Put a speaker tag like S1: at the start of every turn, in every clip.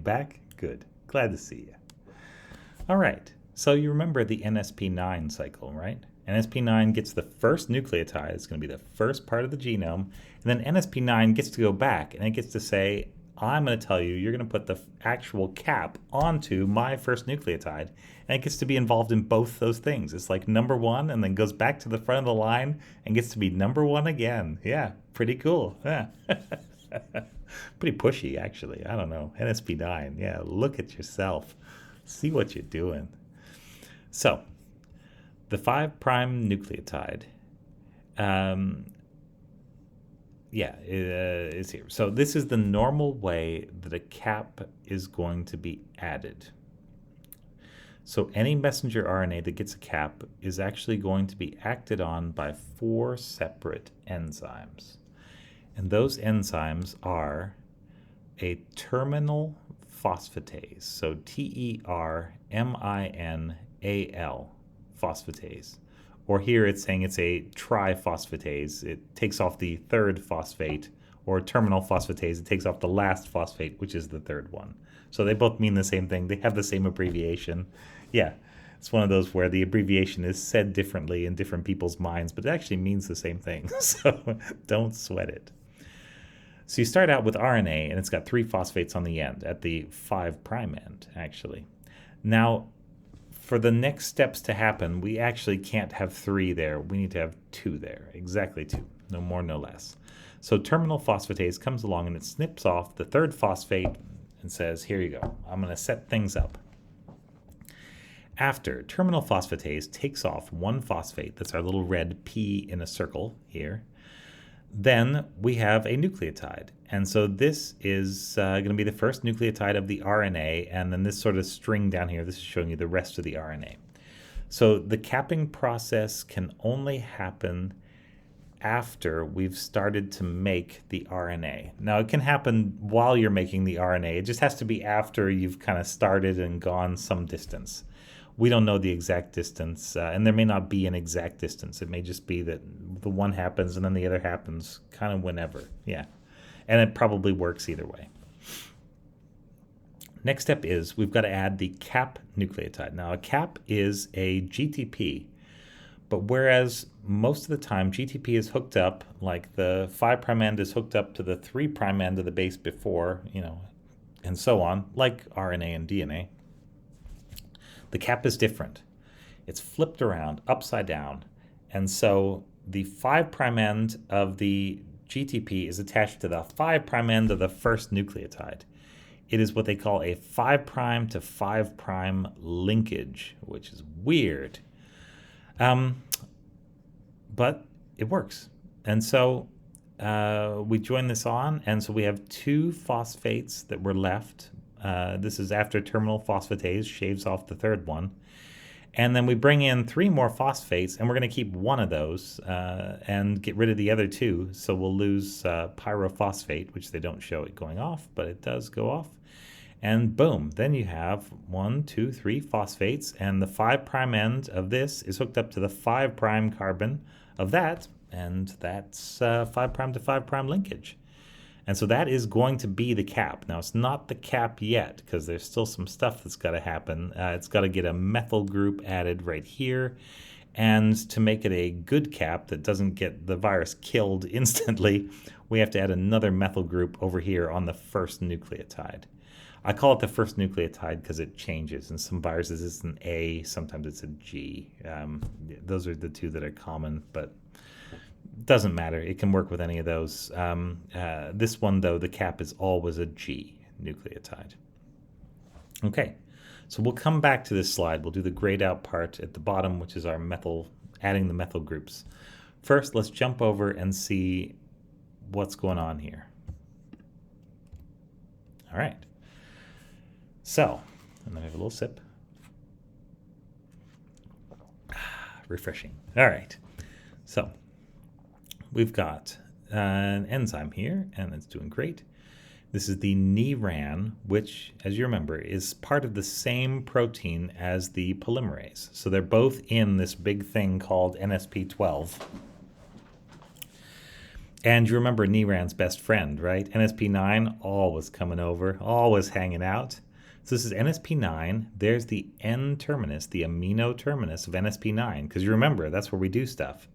S1: Back? Good. Glad to see you. All right. So you remember the NSP9 cycle, right? NSP9 gets the first nucleotide. It's going to be the first part of the genome. And then NSP9 gets to go back and it gets to say, I'm going to tell you, you're going to put the actual cap onto my first nucleotide. And it gets to be involved in both those things. It's like number one and then goes back to the front of the line and gets to be number one again. Yeah, pretty cool. Yeah. Pretty pushy, actually. I don't know. NSP9. Yeah, look at yourself. See what you're doing. So, the 5' nucleotide, is here. So this is the normal way that a cap is going to be added. So any messenger RNA that gets a cap is actually going to be acted on by 4 separate enzymes. And those enzymes are a terminal phosphatase, so TERMINAL phosphatase. Or here it's saying it's a triphosphatase. It takes off the third phosphate, or terminal phosphatase. It takes off the last phosphate, which is the third one. So they both mean the same thing. They have the same abbreviation. Yeah, it's one of those where the abbreviation is said differently in different people's minds, but it actually means the same thing. So don't sweat it. So you start out with RNA, and it's got 3 phosphates on the end, at the 5' end, actually. Now, for the next steps to happen, we actually can't have 3 there. We need to have 2 there, exactly 2, no more, no less. So terminal phosphatase comes along, and it snips off the 3rd phosphate and says, here you go. I'm going to set things up. After, terminal phosphatase takes off 1 phosphate. That's our little red P in a circle here. Then we have a nucleotide. And so this is going to be the first nucleotide of the RNA, and then this sort of string down here, this is showing you the rest of the RNA. So the capping process can only happen after we've started to make the RNA. Now, it can happen while you're making the RNA. It just has to be after you've kind of started and gone some distance. We don't know the exact distance, and there may not be an exact distance. It may just be that the one happens and then the other happens kind of whenever. Yeah, and it probably works either way. Next step is we've got to add the cap nucleotide. Now, a cap is a GTP, but whereas most of the time GTP is hooked up, like the 5' end is hooked up to the 3' end of the base before, and so on, like RNA and DNA. The cap is different. It's flipped around, upside down. And so the 5' end of the GTP is attached to the 5' end of the first nucleotide. It is what they call a 5' to 5' linkage, which is weird. But it works. And so we join this on, and so we have 2 phosphates that were left. This is after terminal phosphatase shaves off the 3rd one. And then we bring in 3 more phosphates, and we're going to keep 1 of those and get rid of the other 2. So we'll lose pyrophosphate, which they don't show it going off, but it does go off. And boom, then you have 1, 2, 3 phosphates, and the 5' end of this is hooked up to the 5' carbon of that, and that's 5' to 5' linkage. And so that is going to be the cap. Now, it's not the cap yet because there's still some stuff that's got to happen. It's got to get a methyl group added right here. And to make it a good cap that doesn't get the virus killed instantly, we have to add another methyl group over here on the first nucleotide. I call it the first nucleotide because it changes. In some viruses, it's an A, sometimes it's a G. Those are the 2 that are common, but doesn't matter. It can work with any of those. This one, though, the cap is always a G nucleotide. Okay, so we'll come back to this slide. We'll do the grayed out part at the bottom, which is our methyl, adding the methyl groups. First, let's jump over and see what's going on here. All right. So, I'm going to have a little sip. Refreshing. All right. So, we've got an enzyme here, and it's doing great. This is the NERAN, which, as you remember, is part of the same protein as the polymerase. So they're both in this big thing called NSP12. And you remember NERAN's best friend, right? NSP9, always coming over, always hanging out. So this is NSP9. There's the N terminus, the amino terminus of NSP9, because you remember, that's where we do stuff.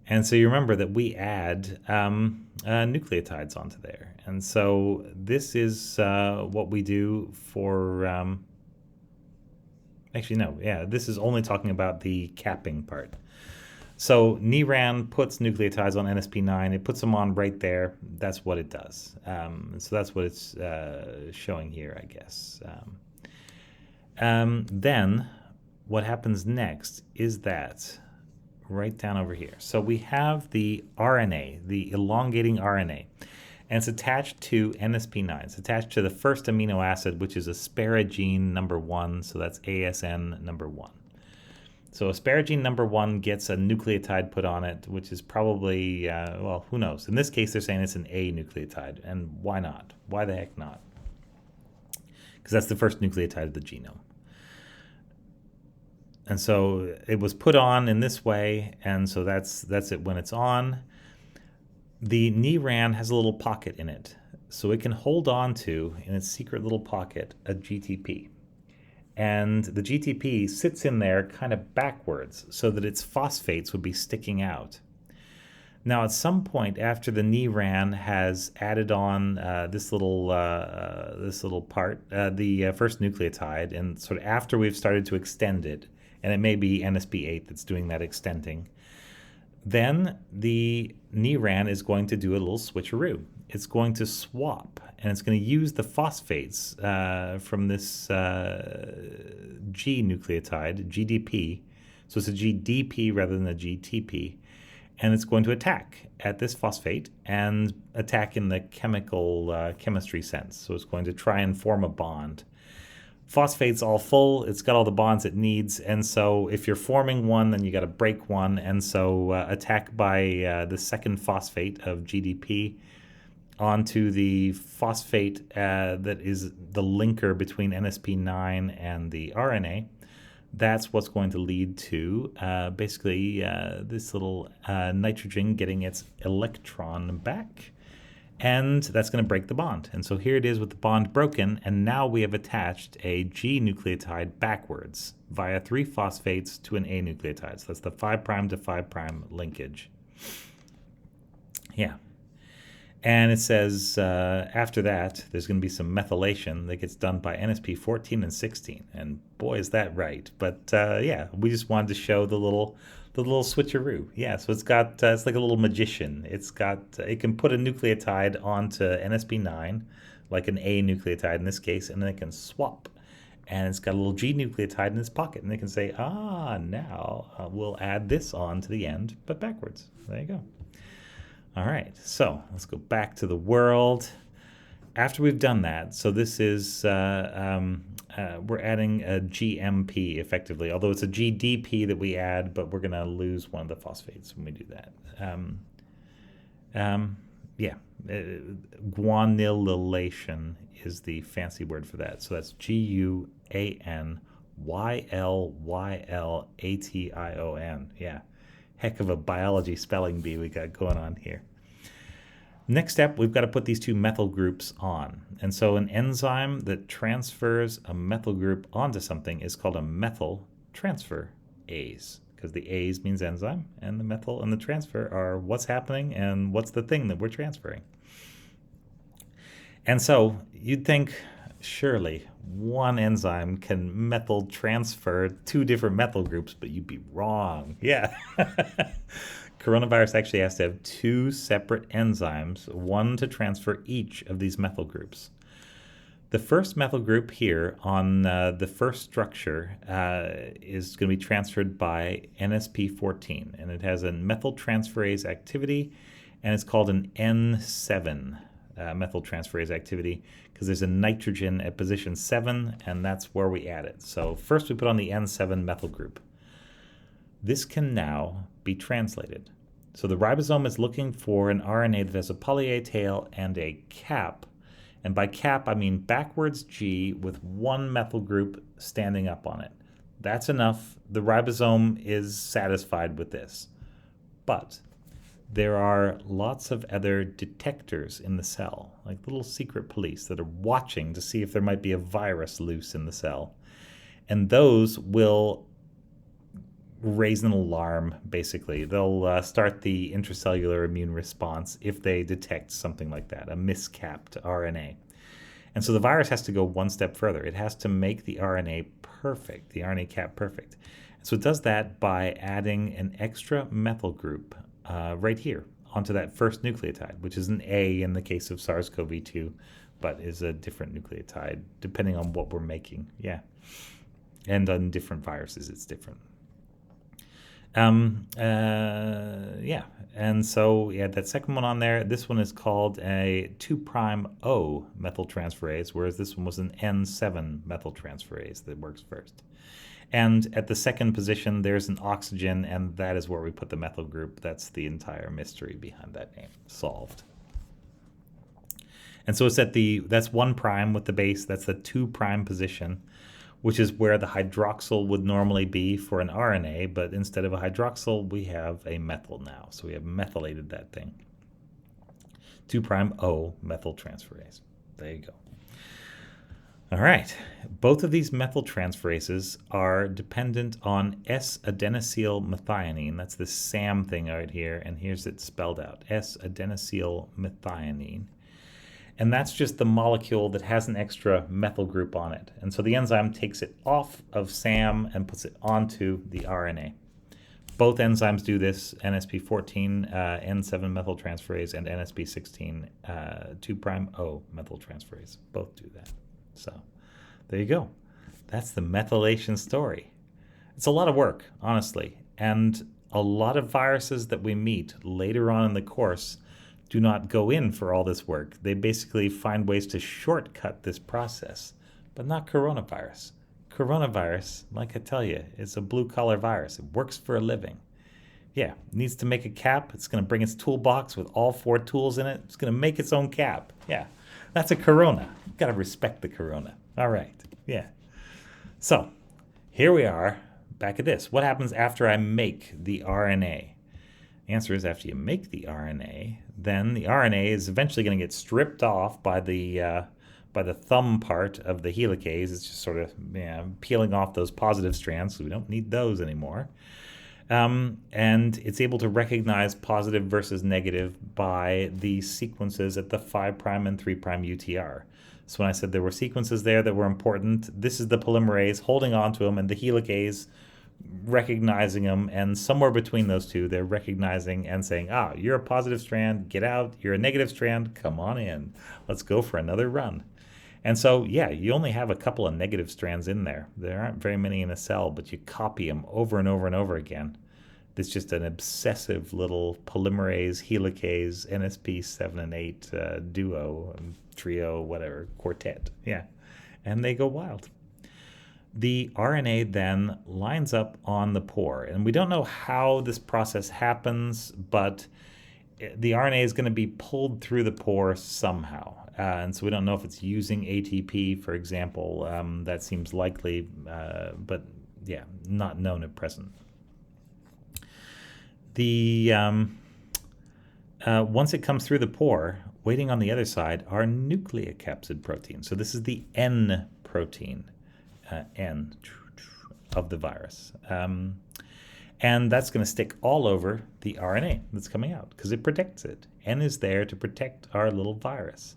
S1: And so you remember that we add nucleotides onto there. And so this is what we do for... actually, no, yeah, this is only talking about the capping part. So NERAN puts nucleotides on NSP9. It puts them on right there. That's what it does. So that's what it's showing here, I guess. Then what happens next is that right down over here. So we have the RNA, the elongating RNA, and it's attached to NSP9. It's attached to the first amino acid, which is asparagine number 1. So that's ASN number 1. So asparagine number 1 gets a nucleotide put on it, which is probably, well, who knows? In this case, they're saying it's an A nucleotide. And why not? Why the heck not? Because that's the first nucleotide of the genome. And so it was put on in this way, and so that's it when it's on. The NERAN has a little pocket in it, so it can hold on to, in its secret little pocket, a GTP. And the GTP sits in there kind of backwards so that its phosphates would be sticking out. Now, at some point after the NERAN has added on this little part, the first nucleotide, and sort of after we've started to extend it, and it may be NSP8 that's doing that extending, then the NERAN is going to do a little switcheroo. It's going to swap, and it's going to use the phosphates from this G nucleotide, GDP. So it's a GDP rather than a GTP. And it's going to attack at this phosphate and attack in the chemistry sense. So it's going to try and form a bond. Phosphate's all full. It's got all the bonds it needs. And so if you're forming one, then you got to break one. And so attack by the second phosphate of GDP onto the phosphate that is the linker between NSP9 and the RNA. That's what's going to lead to basically this little nitrogen getting its electron back. And that's going to break the bond. And so here it is with the bond broken, and now we have attached a G nucleotide backwards via 3 phosphates to an A nucleotide. So that's the 5' to 5' linkage. Yeah. And it says after that, there's going to be some methylation that gets done by NSP14 and 16. And boy, is that right. But yeah, we just wanted to show the little switcheroo. Yeah, so it's got, it's like a little magician. It's got, it can put a nucleotide onto NSP9, like an A nucleotide in this case, and then it can swap. And it's got a little G nucleotide in its pocket. And it can say, now we'll add this on to the end, but backwards. There you go. All right, so let's go back to the world. After we've done that, so this is, we're adding a GMP effectively, although it's a GDP that we add, but we're going to lose one of the phosphates when we do that. Yeah, guanylylation is the fancy word for that. So that's GUANYLYLATION. Yeah. Heck of a biology spelling bee we got going on here. Next step, we've got to put these 2 methyl groups on. And so an enzyme that transfers a methyl group onto something is called a methyl transferase, because the A's means enzyme, and the methyl and the transfer are what's happening and what's the thing that we're transferring. And so you'd think, surely one enzyme can methyl transfer 2 different methyl groups, but you'd be wrong. Yeah. Coronavirus actually has to have 2 separate enzymes, one to transfer each of these methyl groups. The first methyl group here on the first structure is going to be transferred by NSP14, and it has a methyltransferase activity, and it's called an N7 methyltransferase activity, because there's a nitrogen at position 7, and that's where we add it. So first we put on the N7 methyl group. This can now be translated. So the ribosome is looking for an RNA that has a poly A tail and a cap. And by cap, I mean backwards G with 1 methyl group standing up on it. That's enough. The ribosome is satisfied with this. But there are lots of other detectors in the cell, like little secret police that are watching to see if there might be a virus loose in the cell. And those will raise an alarm, basically. They'll start the intracellular immune response if they detect something like that, a miscapped RNA. And so the virus has to go one step further. It has to make the RNA perfect, the RNA cap perfect. So it does that by adding an extra methyl group right here onto that first nucleotide, which is an A in the case of SARS-CoV-2, but is a different nucleotide depending on what we're making. Yeah. And on different viruses, it's different. Yeah, and so yeah, that second one on there, this one is called a 2'O methyltransferase, whereas this one was an N7 methyltransferase that works first. And at the second position, there's an oxygen, and that is where we put the methyl group. That's the entire mystery behind that name, solved. And so it's at that's 1' with the base, that's the 2' position, which is where the hydroxyl would normally be for an RNA, but instead of a hydroxyl, we have a methyl now. So we have methylated that thing. 2'O methyltransferase. There you go. All right. Both of these methyltransferases are dependent on S-adenosyl methionine. That's the SAM thing right here, and here's it spelled out, S-adenosyl methionine. And that's just the molecule that has an extra methyl group on it. And so the enzyme takes it off of SAM and puts it onto the RNA. Both enzymes do this, NSP14 N7 methyltransferase and NSP16 2'O methyltransferase. Both do that. So there you go. That's the methylation story. It's a lot of work, honestly. And a lot of viruses that we meet later on in the course do not go in for all this work. They basically find ways to shortcut this process, but not coronavirus. Coronavirus, like I tell you, is a blue-collar virus. It works for a living. Yeah, it needs to make a cap. It's going to bring its toolbox with all 4 tools in it. It's going to make its own cap. Yeah, that's a corona. You've got to respect the corona. All right, yeah. So here we are, back at this. What happens after I make the RNA? The answer is after you make the RNA, then the RNA is eventually going to get stripped off by the thumb part of the helicase. It's just sort of peeling off those positive strands, so we don't need those anymore. And it's able to recognize positive versus negative by the sequences at the 5' and 3' UTR. So when I said there were sequences there that were important, this is the polymerase holding on to them, and the helicase recognizing them, and somewhere between those two, they're recognizing and saying, you're a positive strand, get out. You're a negative strand, come on in. Let's go for another run. And so, yeah, you only have a couple of negative strands in there. There aren't very many in a cell, but you copy them over and over and over again. It's just an obsessive little polymerase, helicase, NSP 7 and 8 duo, trio, whatever, quartet. Yeah, and they go wild. The RNA then lines up on the pore. And we don't know how this process happens, but the RNA is going to be pulled through the pore somehow. And so we don't know if it's using ATP, for example. That seems likely, but yeah, not known at present. Once it comes through the pore, waiting on the other side are nucleocapsid proteins. So this is the N protein. N of the virus. And that's going to stick all over the RNA that's coming out because it protects it. N is there to protect our little virus.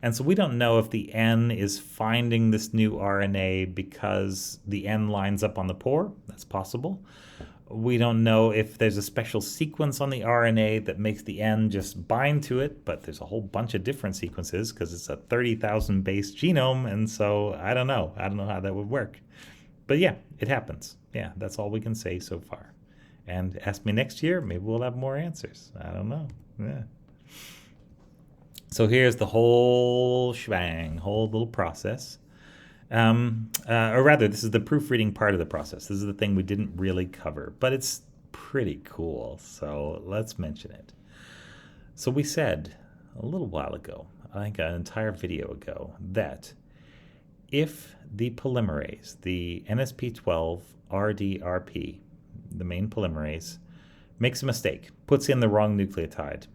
S1: And so we don't know if the N is finding this new RNA because the N lines up on the pore. That's possible. We don't know if there's a special sequence on the RNA that makes the N just bind to it, but there's a whole bunch of different sequences because it's a 30,000 base genome, and so I don't know. I don't know how that would work. But yeah, it happens. Yeah, that's all we can say so far. And ask me next year, maybe we'll have more answers. I don't know. Yeah. So here's the whole shebang, whole little process. Or rather, this is the proofreading part of the process. This is the thing we didn't really cover, but it's pretty cool, so let's mention it. So we said a little while ago, I think an entire video ago, that if the polymerase, the NSP12 RDRP, the main polymerase, makes a mistake, puts in the wrong nucleotide.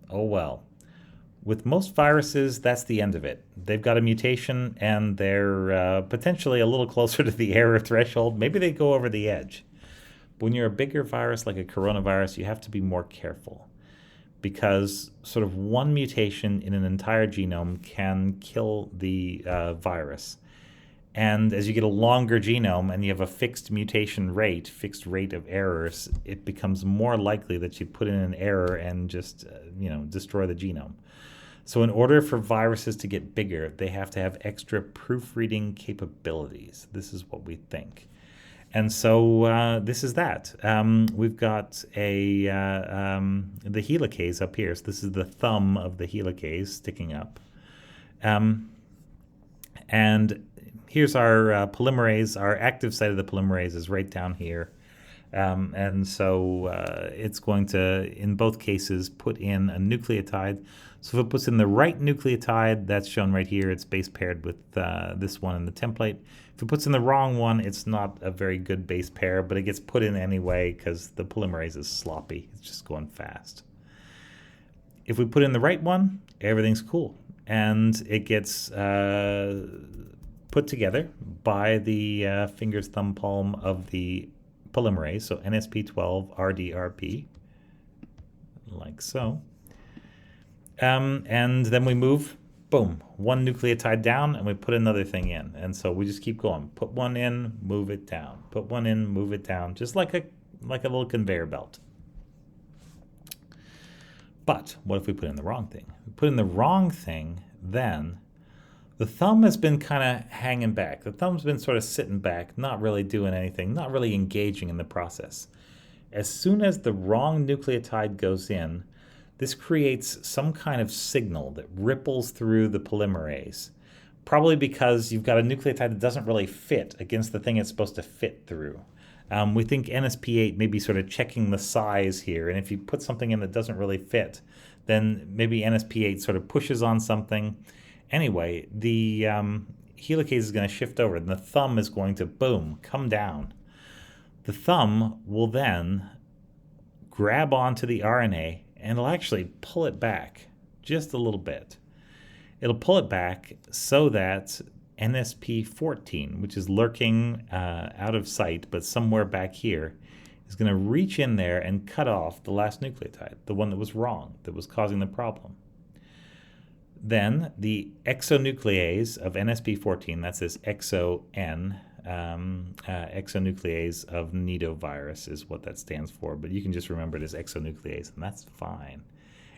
S1: Oh well. With most viruses, that's the end of it. They've got a mutation and they're potentially a little closer to the error threshold. Maybe they go over the edge. But when you're a bigger virus like a coronavirus, you have to be more careful because sort of one mutation in an entire genome can kill the virus. And as you get a longer genome and you have a fixed mutation rate, fixed rate of errors, it becomes more likely that you put in an error and just, destroy the genome. So in order for viruses to get bigger, they have to have extra proofreading capabilities. This is what we think. And so this is that. We've got the helicase up here. So this is the thumb of the helicase sticking up. And here's our polymerase. Our active site of the polymerase is right down here. And so it's going to, in both cases, put in a nucleotide. So if it puts in the right nucleotide, that's shown right here. It's base paired with this one in the template. If it puts in the wrong one, it's not a very good base pair, but it gets put in anyway because the polymerase is sloppy. It's just going fast. If we put in the right one, everything's cool. And it gets put together by the fingers, thumb, palm of the polymerase, so NSP12 RDRP, like so. And then we move, boom, one nucleotide down, and we put another thing in. And so we just keep going. Put one in, move it down. Put one in, move it down, just like a little conveyor belt. But what if we put in the wrong thing? If we put in the wrong thing, then the thumb has been kind of hanging back. The thumb's been sort of sitting back, not really doing anything, not really engaging in the process. As soon as the wrong nucleotide goes in, this creates some kind of signal that ripples through the polymerase, probably because you've got a nucleotide that doesn't really fit against the thing it's supposed to fit through. We think NSP8 may be sort of checking the size here, and if you put something in that doesn't really fit, then maybe NSP8 sort of pushes on something. Anyway, the helicase is going to shift over, and the thumb is going to, boom, come down. The thumb will then grab onto the RNA, and it'll actually pull it back just a little bit. It'll pull it back so that NSP14, which is lurking out of sight, but somewhere back here, is going to reach in there and cut off the last nucleotide, the one that was wrong, that was causing the problem. Then the exonuclease of NSP14, that's this exo-N, exonuclease of nidovirus is what that stands for, but you can just remember it as exonuclease, and that's fine.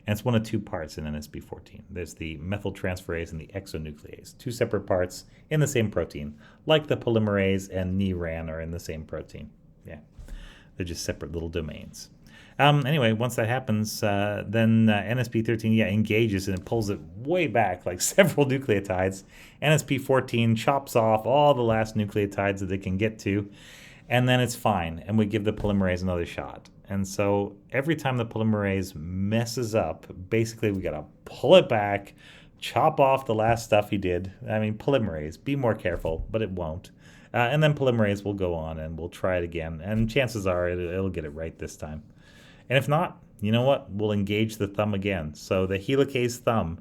S1: And it's one of two parts in NSP14. There's the methyltransferase and the exonuclease, two separate parts in the same protein, like the polymerase and NERAN are in the same protein. Yeah, they're just separate little domains. Anyway, once that happens, then NSP13 engages and it pulls it way back, like several nucleotides. NSP14 chops off all the last nucleotides that it can get to, and then it's fine, and we give the polymerase another shot. And so every time the polymerase messes up, basically we got to pull it back, chop off the last stuff he did. I mean, polymerase, be more careful, but it won't. And then polymerase will go on and we'll try it again, and chances are it'll get it right this time. And if not, you know what? We'll engage the thumb again. So the helicase thumb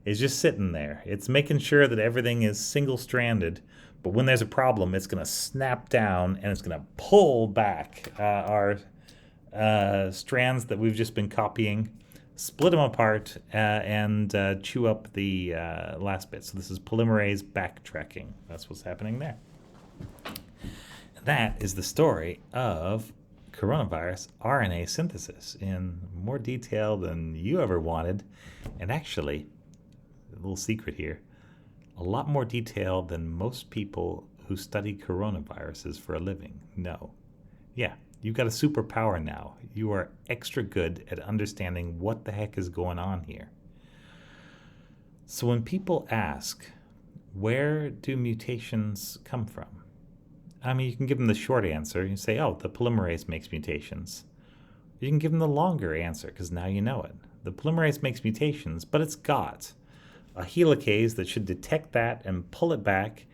S1: is just sitting there. It's making sure that everything is single-stranded, but when there's a problem, it's going to snap down and it's going to pull back our strands that we've just been copying, split them apart, and chew up the last bit. So this is polymerase backtracking. That's what's happening there. That is the story of coronavirus RNA synthesis in more detail than you ever wanted. And actually, a little secret here, a lot more detail than most people who study coronaviruses for a living know. Yeah, you've got a superpower now. You are extra good at understanding what the heck is going on here. So when people ask, where do mutations come from? I mean, you can give them the short answer. You say, oh, the polymerase makes mutations. You can give them the longer answer, because now you know it. The polymerase makes mutations, but it's got a helicase that should detect that and pull it back,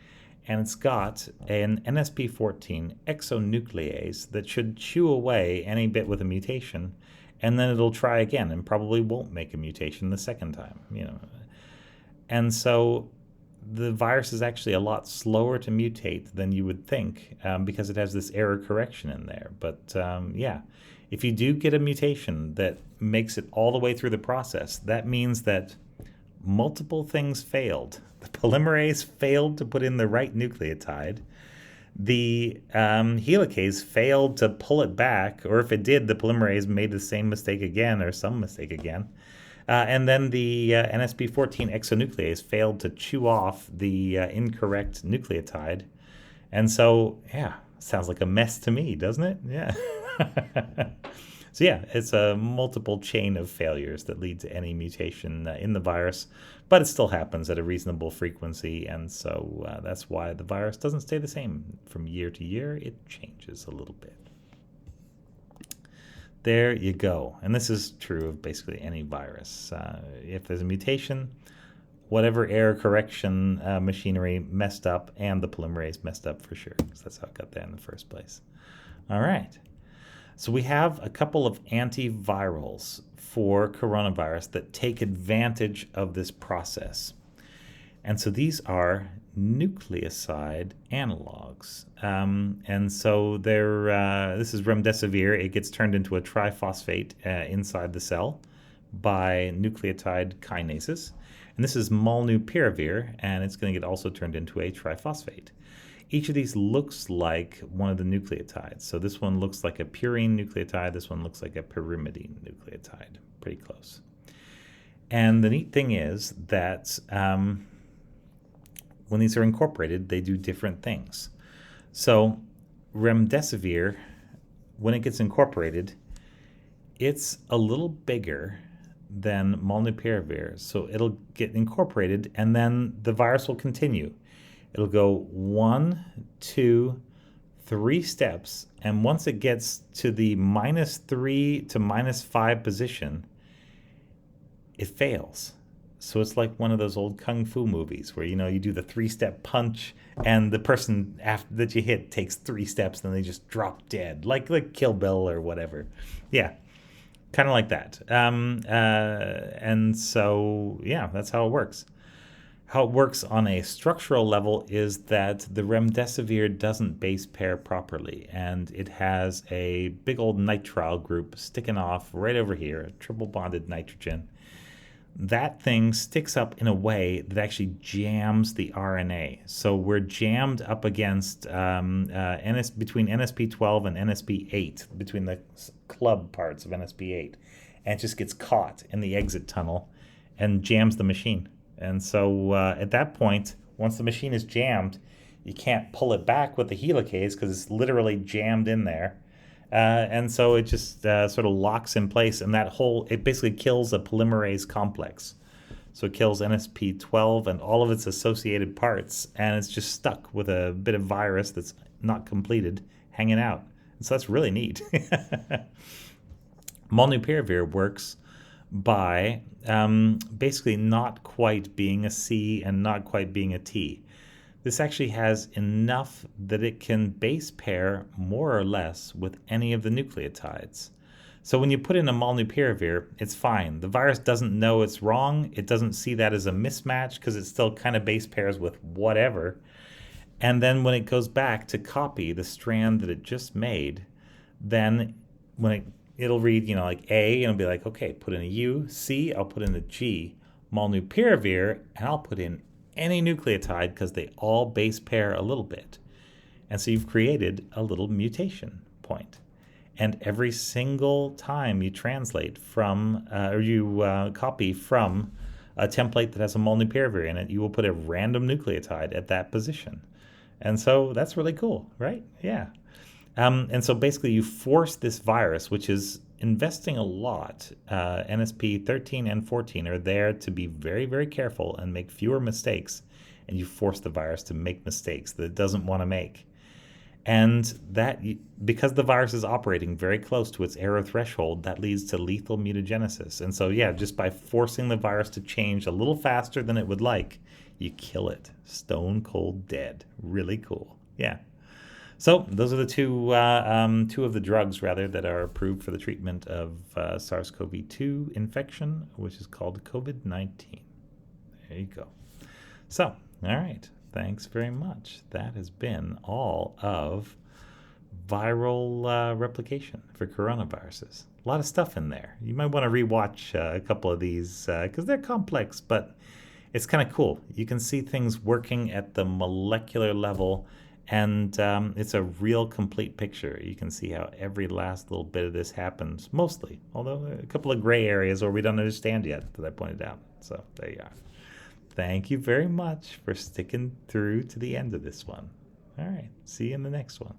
S1: and it's got an NSP14 exonuclease that should chew away any bit with a mutation, and then it'll try again and probably won't make a mutation the second time, And so the virus is actually a lot slower to mutate than you would think, because it has this error correction in there. But yeah, if you do get a mutation that makes it all the way through the process, that means that multiple things failed. The polymerase failed to put in the right nucleotide. The helicase failed to pull it back, or if it did, the polymerase made the same mistake again or some mistake again. And then the NSP14 exonuclease failed to chew off the incorrect nucleotide. And so, yeah, sounds like a mess to me, doesn't it? Yeah. So yeah, it's a multiple chain of failures that lead to any mutation in the virus, but it still happens at a reasonable frequency, and so that's why the virus doesn't stay the same from year to year. It changes a little bit. There you go. And this is true of basically any virus. If there's a mutation, whatever error correction machinery messed up, and the polymerase messed up for sure, because that's how it got there in the first place. All right. So we have a couple of antivirals for coronavirus that take advantage of this process. And so these are nucleoside analogs. And so this is remdesivir. It gets turned into a triphosphate inside the cell by nucleotide kinases. And this is molnupiravir, and it's going to get also turned into a triphosphate. Each of these looks like one of the nucleotides. So this one looks like a purine nucleotide. This one looks like a pyrimidine nucleotide. Pretty close. And the neat thing is that when these are incorporated, they do different things. So remdesivir, when it gets incorporated, it's a little bigger than molnupiravir. So it'll get incorporated, and then the virus will continue. It'll go 1, 2, 3 steps, and once it gets to the -3 to -5 position, it fails. So it's like one of those old kung fu movies where, you do the 3-step punch, and the person after that you hit takes 3 steps, and then they just drop dead, like Kill Bill or whatever. Yeah, kind of like that. And so, yeah, that's how it works. How it works on a structural level is that the remdesivir doesn't base pair properly, and it has a big old nitrile group sticking off right over here, a triple bonded nitrogen. That thing sticks up in a way that actually jams the RNA. So we're jammed up against between NSP12 and NSP8, between the club parts of NSP8, and it just gets caught in the exit tunnel and jams the machine. And so at that point, once the machine is jammed, you can't pull it back with the helicase because it's literally jammed in there. And so it just sort of locks in place, and it basically kills a polymerase complex. So it kills NSP12 and all of its associated parts, and it's just stuck with a bit of virus that's not completed hanging out. And so that's really neat. Molnupiravir works by basically not quite being a C and not quite being a T. This actually has enough that it can base pair more or less with any of the nucleotides. So when you put in a molnupiravir, it's fine. The virus doesn't know it's wrong. It doesn't see that as a mismatch because it still kind of base pairs with whatever. And then when it goes back to copy the strand that it just made, then when it'll read, like A, and it'll be like, okay, put in a U. C, I'll put in a G. Molnupiravir, and I'll put in any nucleotide because they all base pair a little bit. And so you've created a little mutation point. And every single time you translate from, or you copy from a template that has a molnupiravir in it, you will put a random nucleotide at that position. And so that's really cool, right? Yeah. And so basically you force this virus, which is investing a lot. NSP 13 and 14 are there to be very, very careful and make fewer mistakes. And you force the virus to make mistakes that it doesn't want to make. And that, because the virus is operating very close to its error threshold, that leads to lethal mutagenesis. And so, yeah, just by forcing the virus to change a little faster than it would like, you kill it. Stone cold dead. Really cool. Yeah. So those are the two of the drugs rather that are approved for the treatment of SARS-CoV-2 infection, which is called COVID-19. There you go. So, all right. Thanks very much. That has been all of viral replication for coronaviruses. A lot of stuff in there. You might want to rewatch a couple of these because they're complex, but it's kind of cool. You can see things working at the molecular level, and it's a real complete picture. You can see how every last little bit of this happens, mostly, although a couple of gray areas where we don't understand yet that I pointed out. So there you are. Thank you very much for sticking through to the end of this one. All right, see you in the next one.